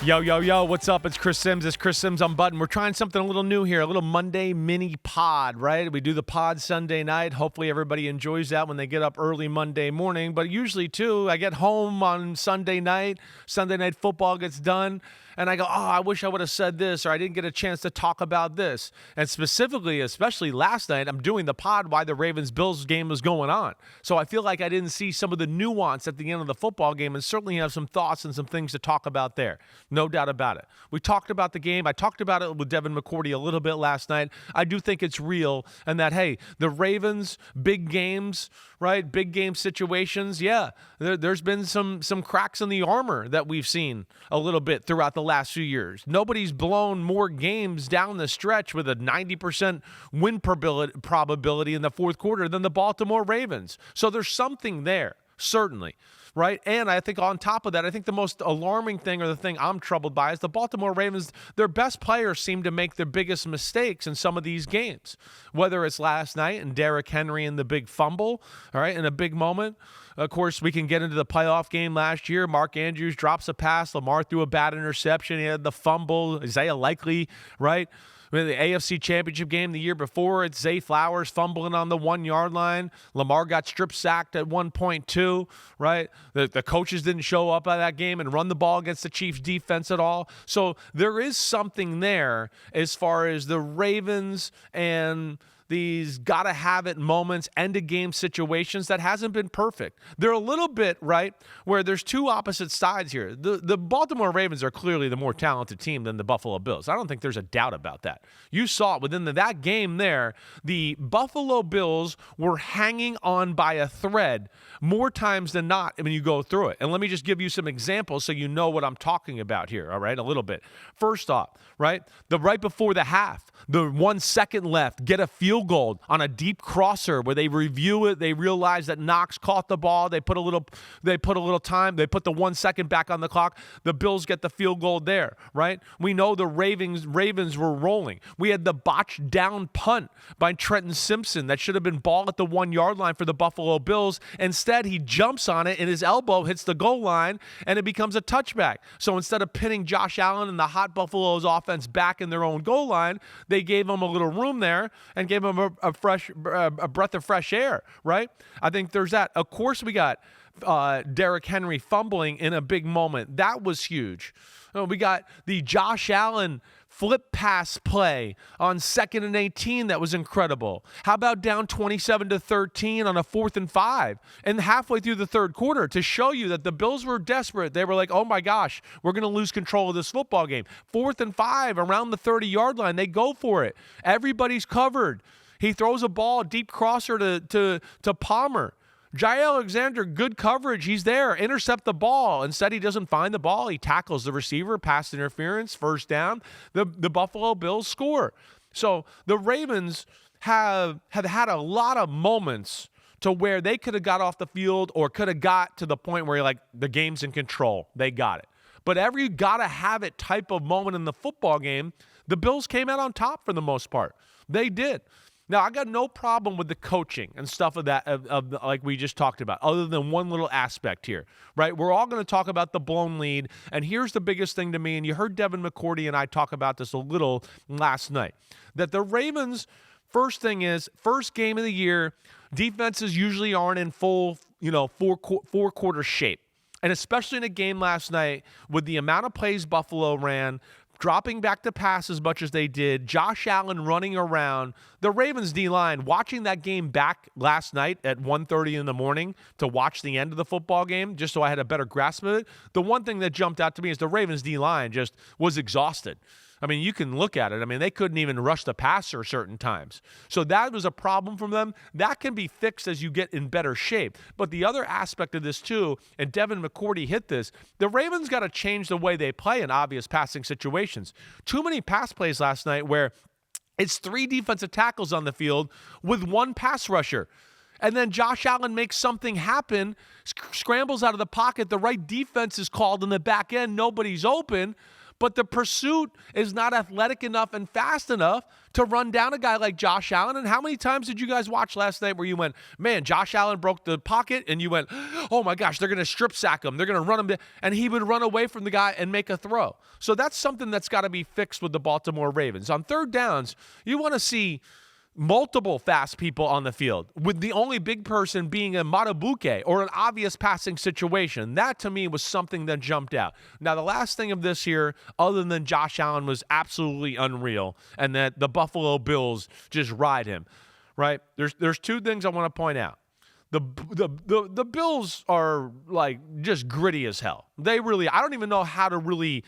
Yo, what's up? It's Chris Simms. It's Chris Simms Unbuttoned. We're trying something a little new here, a little Monday mini pod, right? We do the pod Sunday night. Hopefully everybody enjoys that when they get up early Monday morning. But usually, too, I get home on Sunday night football gets done, and I go, I wish I would have said this, or I didn't get a chance to talk about this. And specifically, especially last night, I'm doing the pod while the Ravens-Bills game was going on. So I feel like I didn't see some of the nuance at the end of the football game, and certainly have some thoughts and some things to talk about there. No doubt about it. We talked about the game. I talked about it with Devin McCourty a little bit last night. I do think it's real, and that, hey, the Ravens, big games, right? Big game situations. Yeah, there's been some cracks in the armor that we've seen a little bit throughout the last few years. Nobody's blown more games down the stretch with a 90% win probability in the fourth quarter than the Baltimore Ravens. So there's something there, certainly. Right? And I think on top of that, I think the most alarming thing, or the thing I'm troubled by, is the Baltimore Ravens, their best players seem to make their biggest mistakes in some of these games. Whether it's last night and Derrick Henry and the big fumble, all right, in a big moment. Of course, we can get into the playoff game last year. Mark Andrews drops a pass. Lamar threw a bad interception. He had the fumble. Isaiah Likely, right? In the AFC Championship game the year before, it's Zay Flowers fumbling on the 1-yard line. Lamar got strip sacked at 1.2, right? The coaches didn't show up at that game and run the ball against the Chiefs defense at all. So there is something there as far as the Ravens and these gotta-have-it moments, end-of-game situations that hasn't been perfect. They're a little bit, right, where there's two opposite sides here. The Baltimore Ravens are clearly the more talented team than the Buffalo Bills. I don't think there's a doubt about that. You saw it within that game there. The Buffalo Bills were hanging on by a thread more times than not when you go through it. And let me just give you some examples so you know what I'm talking about here, all right, a little bit. First off, right before the half, the 1 second left, get a field goal on a deep crosser where they review it. They realize that Knox caught the ball. They put a little time. They put the 1 second back on the clock. The Bills get the field goal there, right? We know the Ravens were rolling. We had the botched down punt by Trenton Simpson that should have been ball at the 1-yard line for the Buffalo Bills. Instead, he jumps on it and his elbow hits the goal line and it becomes a touchback. So instead of pinning Josh Allen and the hot Buffalo's offense back in their own goal line, they gave him a little room there and gave him a breath of fresh air, right? I think there's that. Of course, we got Derrick Henry fumbling in a big moment. That was huge. We got the Josh Allen flip pass play on 2nd and 18 that was incredible. How about down 27-13 on a 4th and 5 and halfway through the third quarter to show you that the Bills were desperate. They were like, oh my gosh, we're going to lose control of this football game. 4th and 5 around the 30-yard line. They go for it. Everybody's covered. He throws a ball, deep crosser to Palmer. Jair Alexander, good coverage. He's there. Intercept the ball. Instead, he doesn't find the ball. He tackles the receiver, pass interference, first down. The Buffalo Bills score. So the Ravens have had a lot of moments to where they could have got off the field or could have got to the point where you're like, the game's in control. They got it. But every gotta-have-it type of moment in the football game, the Bills came out on top for the most part. They did. Now, I got no problem with the coaching and stuff of that, like we just talked about, other than one little aspect here, right? We're all going to talk about the blown lead, and here's the biggest thing to me, and you heard Devin McCourty and I talk about this a little last night, that the Ravens, first thing is, first game of the year, defenses usually aren't in full, four-quarter shape, and especially in a game last night with the amount of plays Buffalo ran, dropping back to pass as much as they did, Josh Allen running around. The Ravens D-line, watching that game back last night at 1:30 in the morning to watch the end of the football game, just so I had a better grasp of it, the one thing that jumped out to me is the Ravens D-line just was exhausted. I mean, you can look at it. I mean, they couldn't even rush the passer certain times. So that was a problem from them. That can be fixed as you get in better shape. But the other aspect of this, too, and Devin McCourty hit this, the Ravens got to change the way they play in obvious passing situations. Too many pass plays last night where it's 3 defensive tackles on the field with 1 pass rusher. And then Josh Allen makes something happen, scrambles out of the pocket. The right defense is called in the back end. Nobody's open. but the pursuit is not athletic enough and fast enough to run down a guy like Josh Allen. And how many times did you guys watch last night where you went, man, Josh Allen broke the pocket, and you went, oh my gosh, they're going to strip sack him. They're going to run him down. And he would run away from the guy and make a throw. So that's something that's got to be fixed with the Baltimore Ravens. On third downs, you want to see multiple fast people on the field, with the only big person being a Matabuke or an obvious passing situation. That, to me, was something that jumped out. Now, the last thing of this here, other than Josh Allen, was absolutely unreal, and that the Buffalo Bills just ride him, right? There's two things I want to point out. The Bills are like just gritty as hell. They really, I don't even know how to really,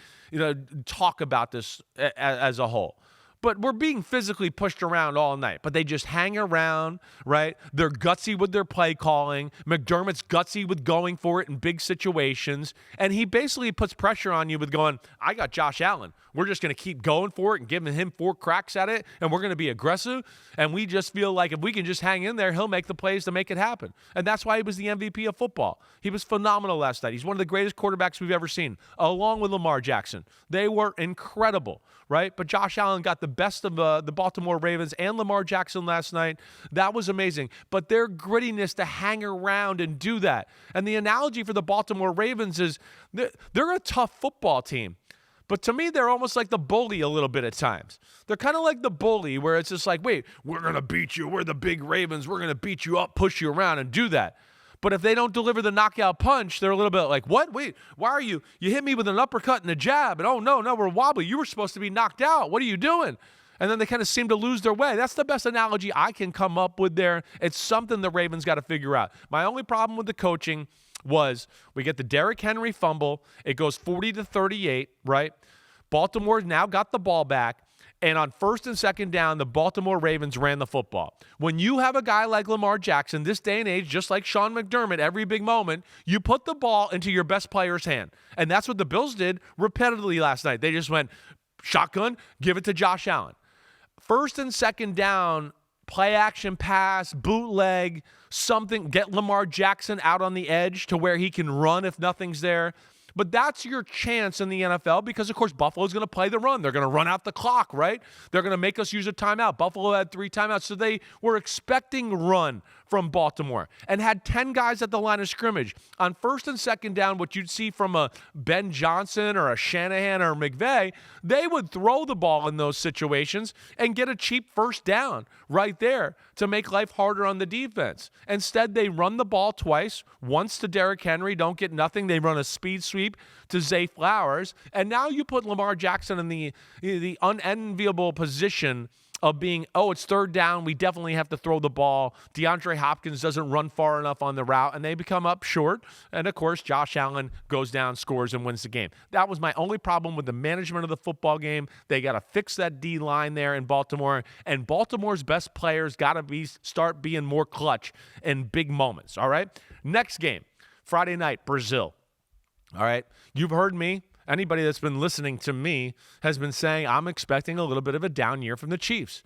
talk about this as a whole. But we're being physically pushed around all night. But they just hang around, right? They're gutsy with their play calling. McDermott's gutsy with going for it in big situations. And he basically puts pressure on you with going, I got Josh Allen. We're just going to keep going for it and giving him 4 cracks at it. And we're going to be aggressive. And we just feel like if we can just hang in there, he'll make the plays to make it happen. And that's why he was the MVP of football. He was phenomenal last night. He's one of the greatest quarterbacks we've ever seen, along with Lamar Jackson. They were incredible, right? But Josh Allen got the best of the Baltimore Ravens and Lamar Jackson last night. That was amazing. But their grittiness to hang around and do that. And the analogy for the Baltimore Ravens is they're a tough football team. But to me, they're almost like the bully a little bit at times. They're kind of like the bully where it's just like, wait, we're going to beat you. We're the big Ravens. We're going to beat you up, push you around, and do that. But if they don't deliver the knockout punch, they're a little bit like, what? Wait, why are you? You hit me with an uppercut and a jab. And oh, no, we're wobbly. You were supposed to be knocked out. What are you doing? And then they kind of seem to lose their way. That's the best analogy I can come up with there. It's something the Ravens got to figure out. My only problem with the coaching was we get the Derrick Henry fumble. It goes 40-38, right? Baltimore now got the ball back. And on first and second down, the Baltimore Ravens ran the football. When you have a guy like Lamar Jackson, this day and age, just like Sean McDermott, every big moment, you put the ball into your best player's hand. And that's what the Bills did repetitively last night. They just went, shotgun, give it to Josh Allen. First and second down, play action pass, bootleg, something, get Lamar Jackson out on the edge to where he can run if nothing's there. But that's your chance in the NFL because, of course, Buffalo's going to play the run. They're going to run out the clock, right? They're going to make us use a timeout. Buffalo had 3 timeouts, so they were expecting run from Baltimore and had 10 guys at the line of scrimmage. On first and second down, what you'd see from a Ben Johnson or a Shanahan or a McVay, they would throw the ball in those situations and get a cheap first down right there to make life harder on the defense. Instead, they run the ball twice, once to Derrick Henry, don't get nothing. They run a speed sweep to Zay Flowers, and now you put Lamar Jackson in the unenviable position of being, it's third down, we definitely have to throw the ball. DeAndre Hopkins doesn't run far enough on the route, and they become up short. And, of course, Josh Allen goes down, scores, and wins the game. That was my only problem with the management of the football game. They got to fix that D-line there in Baltimore, and Baltimore's best players got to start being more clutch in big moments, all right? Next game, Friday night, Brazil. All right, you've heard me. Anybody that's been listening to me has been saying I'm expecting a little bit of a down year from the Chiefs.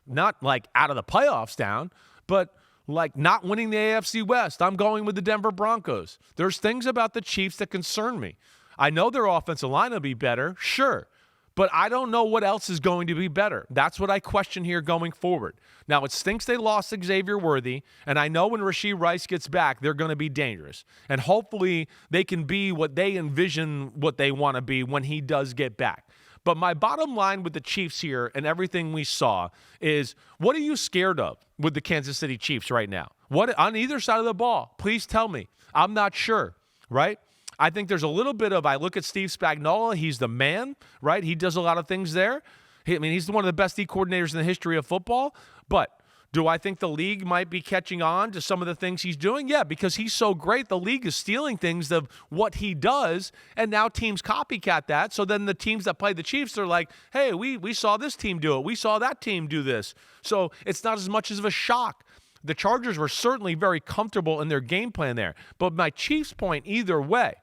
Not like out of the playoffs down, but like not winning the AFC West. I'm going with the Denver Broncos. There's things about the Chiefs that concern me. I know their offensive line will be better, sure, but I don't know what else is going to be better. That's what I question here going forward. Now, it stinks they lost Xavier Worthy, and I know when Rashee Rice gets back, they're going to be dangerous. And hopefully they can be what they envision what they want to be when he does get back. But my bottom line with the Chiefs here and everything we saw is, what are you scared of with the Kansas City Chiefs right now? What on either side of the ball? Please tell me. I'm not sure, right? I think there's a little bit of, I look at Steve Spagnuolo, he's the man, right? He does a lot of things there. He's one of the best D coordinators in the history of football. But do I think the league might be catching on to some of the things he's doing? Yeah, because he's so great, the league is stealing things of what he does, and now teams copycat that. So then the teams that play the Chiefs are like, hey, we saw this team do it. We saw that team do this. So it's not as much of a shock. The Chargers were certainly very comfortable in their game plan there. But my Chiefs point either way,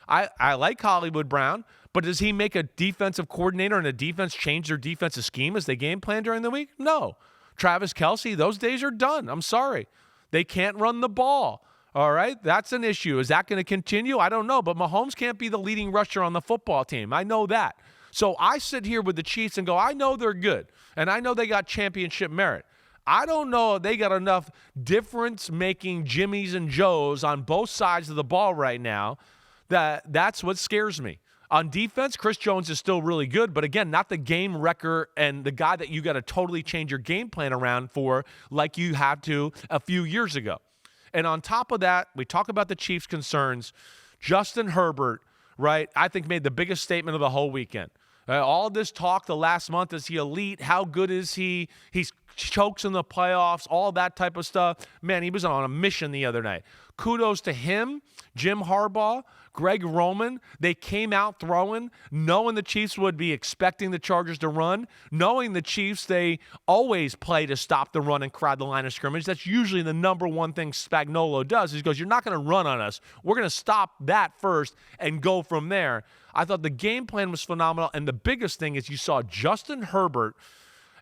I like Hollywood Brown, but does he make a defensive coordinator and a defense change their defensive scheme as they game plan during the week? No. Travis Kelce, those days are done. I'm sorry. They can't run the ball. All right? That's an issue. Is that going to continue? I don't know. But Mahomes can't be the leading rusher on the football team. I know that. So I sit here with the Chiefs and go, I know they're good, and I know they got championship merit. I don't know if they got enough difference-making Jimmies and Joes on both sides of the ball right now. That's what scares me. On defense, Chris Jones is still really good, but again, not the game wrecker and the guy that you got to totally change your game plan around for like you had to a few years ago. And on top of that, we talk about the Chiefs' concerns. Justin Herbert, right, I think made the biggest statement of the whole weekend. All this talk the last month, is he elite? How good is he? He's chokes in the playoffs, all that type of stuff. Man, he was on a mission the other night. Kudos to him, Jim Harbaugh, Greg Roman. They came out throwing, knowing the Chiefs would be expecting the Chargers to run, knowing the Chiefs, they always play to stop the run and crowd the line of scrimmage. That's usually the number one thing Spagnuolo does. He goes, you're not going to run on us. We're going to stop that first and go from there. I thought the game plan was phenomenal, and the biggest thing is you saw Justin Herbert.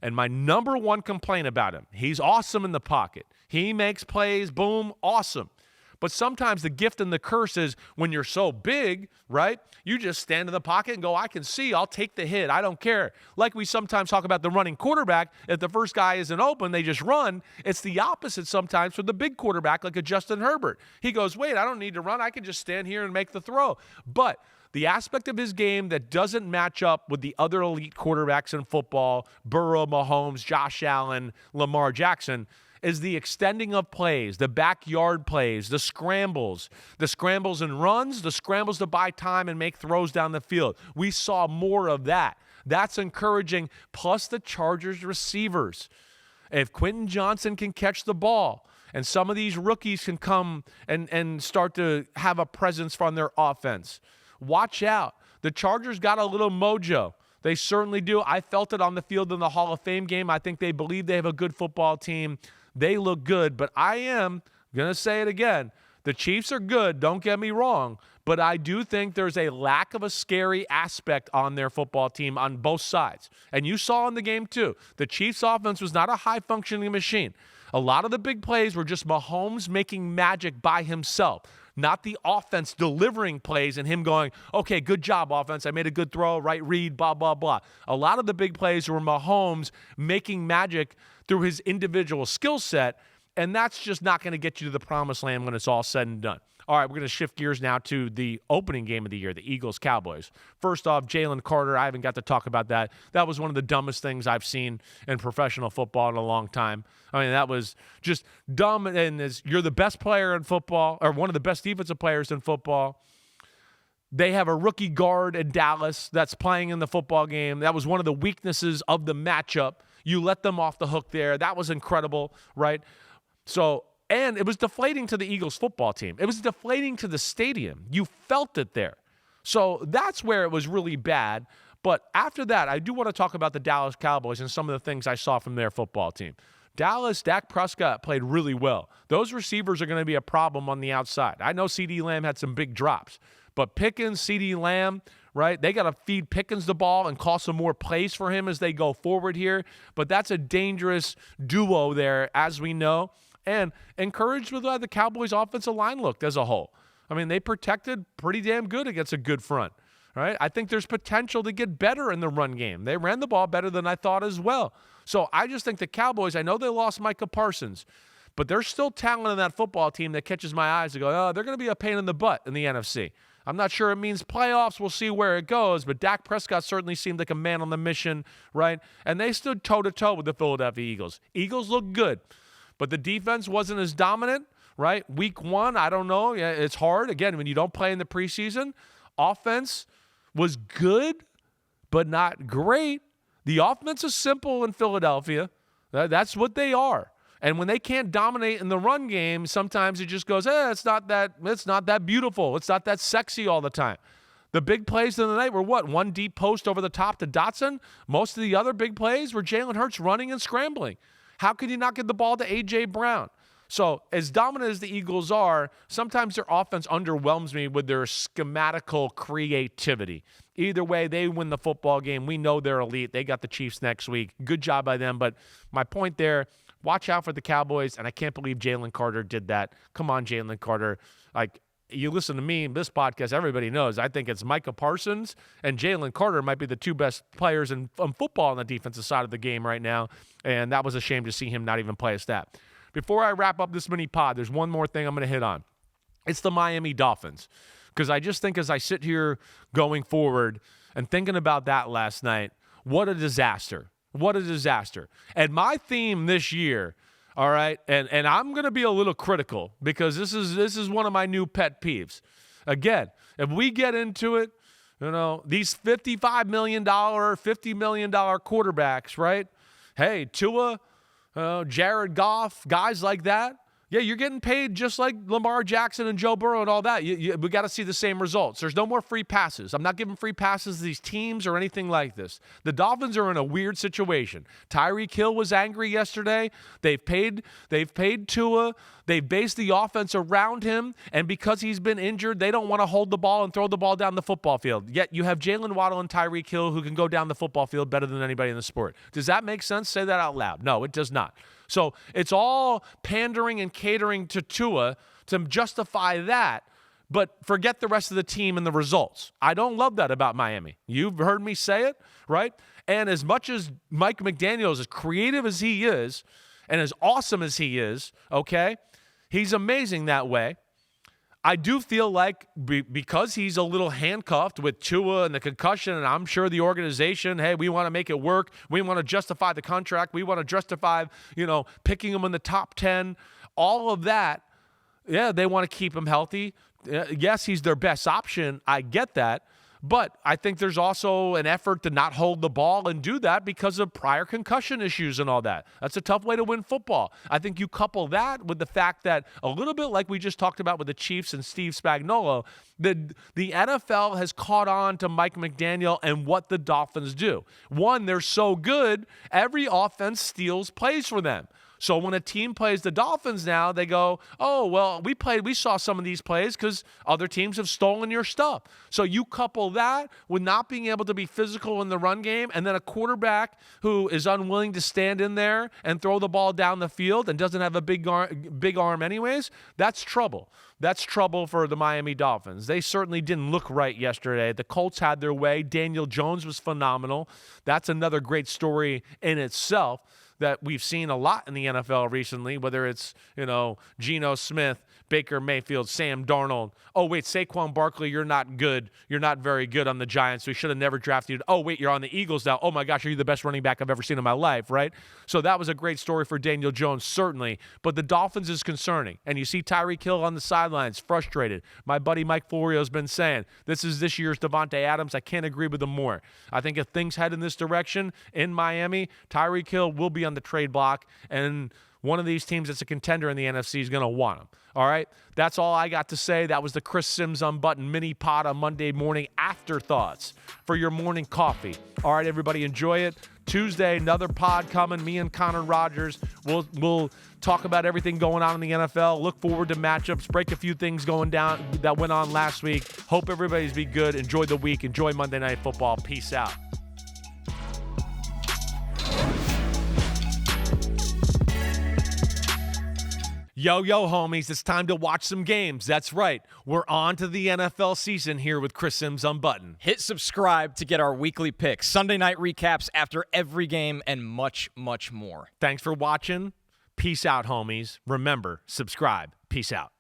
And my number one complaint about him, he's awesome in the pocket. He makes plays, boom, awesome. But sometimes the gift and the curse is when you're so big, right, you just stand in the pocket and go, I can see, I'll take the hit, I don't care. Like we sometimes talk about the running quarterback, if the first guy isn't open, they just run. It's the opposite sometimes for the big quarterback like a Justin Herbert. He goes, wait, I don't need to run, I can just stand here and make the throw. But the aspect of his game that doesn't match up with the other elite quarterbacks in football, Burrow, Mahomes, Josh Allen, Lamar Jackson, is the extending of plays, the backyard plays, the scrambles and runs, the scrambles to buy time and make throws down the field. We saw more of that. That's encouraging, plus the Chargers receivers. If Quentin Johnson can catch the ball, and some of these rookies can come and start to have a presence from their offense, watch out. The Chargers got a little mojo. They certainly do. I felt it on the field in the Hall of Fame game. I think they believe they have a good football team. They look good, but I am going to say it again. The Chiefs are good, don't get me wrong, but I do think there's a lack of a scary aspect on their football team on both sides. And you saw in the game too, the Chiefs offense was not a high-functioning machine. A lot of the big plays were just Mahomes making magic by himself, not the offense delivering plays and him going, okay, good job, offense. I made a good throw, right read, blah, blah, blah. A lot of the big plays were Mahomes making magic through his individual skill set, and that's just not going to get you to the promised land when it's all said and done. All right, we're going to shift gears now to the opening game of the year, the Eagles-Cowboys. First off, Jalen Carter, I haven't got to talk about that. That was one of the dumbest things I've seen in professional football in a long time. I mean, that was just dumb, and you're the best player in football, or one of the best defensive players in football. They have a rookie guard in Dallas that's playing in the football game. That was one of the weaknesses of the matchup. You let them off the hook there. That was incredible, right? And it was deflating to the Eagles football team. It was deflating to the stadium. You felt it there. So that's where it was really bad. But after that, I do want to talk about the Dallas Cowboys and some of the things I saw from their football team. Dallas, Dak Prescott played really well. Those receivers are going to be a problem on the outside. I know CeeDee Lamb had some big drops, but Pickens, CeeDee Lamb, right, they got to feed Pickens the ball and call some more plays for him as they go forward here. But that's a dangerous duo there, as we know. And encouraged with how the Cowboys' offensive line looked as a whole. I mean, they protected pretty damn good against a good front, right? I think there's potential to get better in the run game. They ran the ball better than I thought as well. So I just think the Cowboys, I know they lost Micah Parsons, but there's still talent in that football team that catches my eyes to go, oh, they're going to be a pain in the butt in the NFC. I'm not sure it means playoffs. We'll see where it goes, but Dak Prescott certainly seemed like a man on the mission, right? And they stood toe-to-toe with the Philadelphia Eagles. Eagles look good. But the defense wasn't as dominant, right? Week one, I don't know. Yeah, it's hard. Again, when you don't play in the preseason, offense was good, but not great. The offense is simple in Philadelphia. That's what they are. And when they can't dominate in the run game, sometimes it just goes, it's not that beautiful. It's not that sexy all the time. The big plays of the night were what? One deep post over the top to Dotson. Most of the other big plays were Jalen Hurts running and scrambling. How could you not get the ball to A.J. Brown? So as dominant as the Eagles are, sometimes their offense underwhelms me with their schematical creativity. Either way, they win the football game. We know they're elite. They got the Chiefs next week. Good job by them. But my point there, watch out for the Cowboys, and I can't believe Jalen Carter did that. Come on, Jalen Carter. you listen to me, this podcast, everybody knows, I think it's Micah Parsons and Jalen Carter might be the two best players in football on the defensive side of the game right now, and that was a shame to see him not even play a stat. Before I wrap up this mini pod, there's one more thing I'm going to hit on. It's the Miami Dolphins, because I just think as I sit here going forward and thinking about that last night, what a disaster. What a disaster. And my theme this year, all right, and I'm going to be a little critical because this is one of my new pet peeves. Again, if we get into it, these $55 million, $50 million quarterbacks, right? Hey, Tua, Jared Goff, guys like that. Yeah, you're getting paid just like Lamar Jackson and Joe Burrow and all that. We got to see the same results. There's no more free passes. I'm not giving free passes to these teams or anything like this. The Dolphins are in a weird situation. Tyreek Hill was angry yesterday. They've paid Tua. They've based the offense around him, and because he's been injured, they don't want to hold the ball and throw the ball down the football field. Yet you have Jalen Waddle and Tyreek Hill who can go down the football field better than anybody in the sport. Does that make sense? Say that out loud. No, it does not. So it's all pandering and catering to Tua to justify that, but forget the rest of the team and the results. I don't love that about Miami. You've heard me say it, right? And as much as Mike McDaniel is as creative as he is and as awesome as he is, okay, he's amazing that way. I do feel like because he's a little handcuffed with Tua and the concussion, and I'm sure the organization, hey, we want to make it work. We want to justify the contract. We want to justify, picking him in the top 10. All of that, yeah, they want to keep him healthy. Yes, he's their best option. I get that. But I think there's also an effort to not hold the ball and do that because of prior concussion issues and all that. That's a tough way to win football. I think you couple that with the fact that a little bit like we just talked about with the Chiefs and Steve Spagnuolo, the NFL has caught on to Mike McDaniel and what the Dolphins do. One, they're so good, every offense steals plays for them. So when a team plays the Dolphins now, they go, oh, well, we saw some of these plays because other teams have stolen your stuff. So you couple that with not being able to be physical in the run game, and then a quarterback who is unwilling to stand in there and throw the ball down the field and doesn't have a big arm anyways, that's trouble. That's trouble for the Miami Dolphins. They certainly didn't look right yesterday. The Colts had their way. Daniel Jones was phenomenal. That's another great story in itself that we've seen a lot in the NFL recently, whether it's, Geno Smith, Baker Mayfield, Sam Darnold. Oh, wait, Saquon Barkley, you're not good. You're not very good on the Giants. We should have never drafted you. Oh, wait, you're on the Eagles now. Oh, my gosh, are you the best running back I've ever seen in my life, right? So that was a great story for Daniel Jones, certainly. But the Dolphins is concerning. And you see Tyreek Hill on the sidelines, frustrated. My buddy Mike Florio's been saying, this is this year's Devontae Adams. I can't agree with him more. I think if things head in this direction in Miami, Tyreek Hill will be on the trade block, and one of these teams that's a contender in the NFC is going to want him. All right? That's all I got to say. That was the Chris Simms Unbuttoned mini pod on Monday morning afterthoughts for your morning coffee. All right, everybody, enjoy it. Tuesday, another pod coming. Me and Connor Rogers. We'll talk about everything going on in the NFL. Look forward to matchups. Break a few things going down that went on last week. Hope everybody's be good. Enjoy the week. Enjoy Monday Night Football. Peace out. Yo, homies, it's time to watch some games. That's right. We're on to the NFL season here with Chris Simms Unbuttoned. Hit subscribe to get our weekly picks, Sunday night recaps after every game, and much, much more. Thanks for watching. Peace out, homies. Remember, subscribe. Peace out.